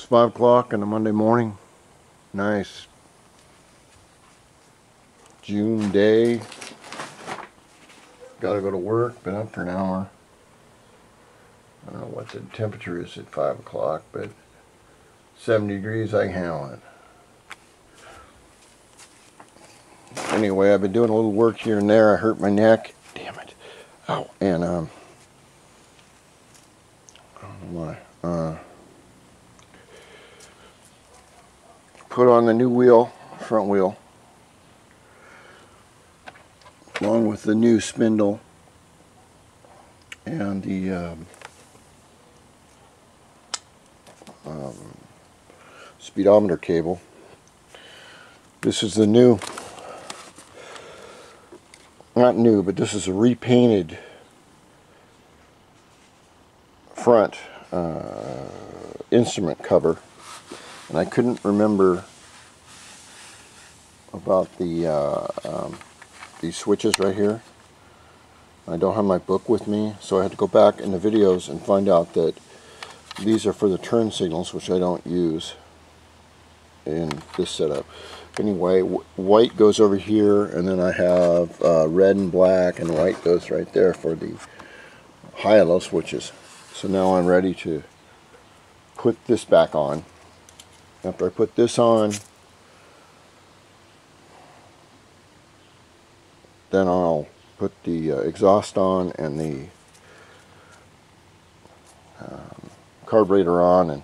5 o'clock on a Monday morning. Nice June day. Gotta go to work, been up for an hour. I don't know what the temperature is at 5 o'clock, but 70 degrees, I can handle it. Anyway, I've been doing a little work here and there. I hurt my neck. Damn it. Ow. And, I don't know why. Put on the new wheel, front wheel, along with the new spindle and the speedometer cable. This is the new, not new, but this is a repainted front instrument cover, and I couldn't remember about the these switches right here. I don't have my book with me, so I had to go back in the videos and find out that these are for the turn signals, which I don't use in this setup. Anyway, white goes over here, and then I have red and black, and white goes right there for the high and low switches. So now I'm ready to put this back on. After I put this on, then I'll put the exhaust on and the carburetor on and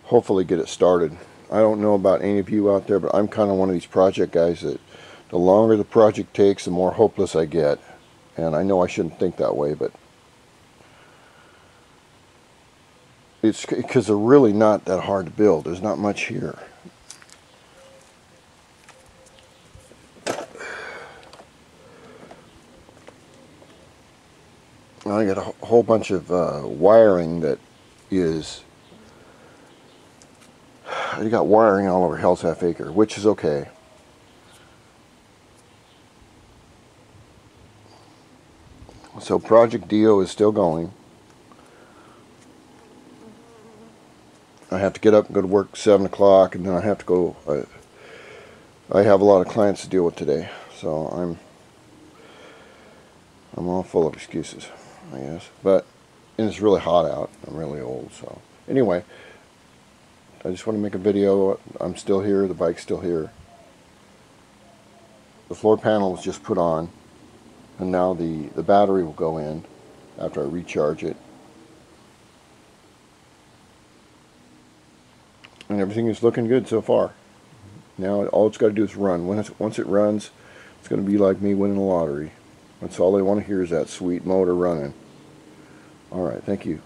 hopefully get it started. I don't know about any of you out there, but I'm kind of one of these project guys that the longer the project takes, the more hopeless I get. And I know I shouldn't think that way, but it's because they're really not that hard to build. There's not much here. I got a whole bunch of wiring that is, you got wiring all over hell's half acre, which is okay. So Project DIO is still going. I have to get up and go to work 7 o'clock, and then I have to go, I have a lot of clients to deal with today, so I'm all full of excuses, I guess. But and it's really hot out. I'm really old, so anyway, I just want to make a video. I'm still here. The bike's still here. The floor panel was just put on, and now the battery will go in after I recharge it. And everything is looking good so far. Now all it's got to do is run. Once it runs, it's going to be like me winning the lottery. That's all they want to hear, is that sweet motor running. Alright, thank you.